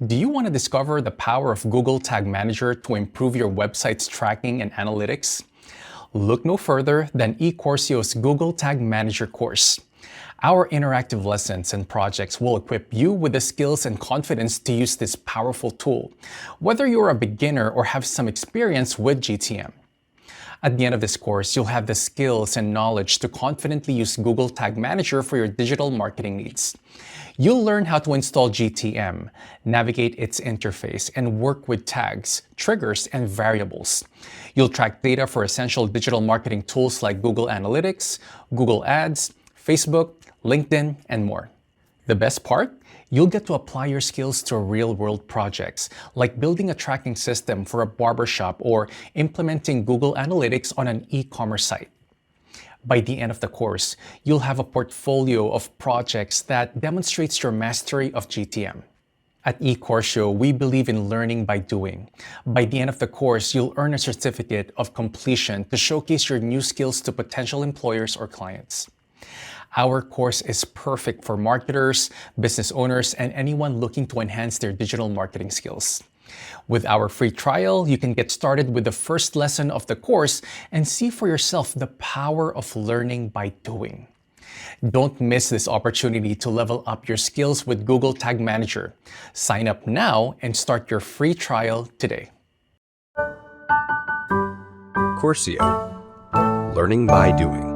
Do you want to discover the power of Google Tag Manager to improve your website's tracking and analytics? Look no further than Ecoursio's Google Tag Manager course. Our interactive lessons and projects will equip you with the skills and confidence to use this powerful tool, whether you're a beginner or have some experience with GTM. At the end of this course, you'll have the skills and knowledge to confidently use Google Tag Manager for your digital marketing needs. You'll learn how to install GTM, navigate its interface, and work with tags, triggers, and variables. You'll track data for essential digital marketing tools like Google Analytics, Google Ads, Facebook, LinkedIn, and more. The best part? You'll get to apply your skills to real-world projects, like building a tracking system for a barbershop or implementing Google Analytics on an e-commerce site. By the end of the course, you'll have a portfolio of projects that demonstrates your mastery of GTM. At Ecoursio, we believe in learning by doing. By the end of the course, you'll earn a certificate of completion to showcase your new skills to potential employers or clients. Our course is perfect for marketers, business owners, and anyone looking to enhance their digital marketing skills. With our free trial, you can get started with the first lesson of the course and see for yourself the power of learning by doing. Don't miss this opportunity to level up your skills with Google Tag Manager. Sign up now and start your free trial today. Ecoursio, learning by doing.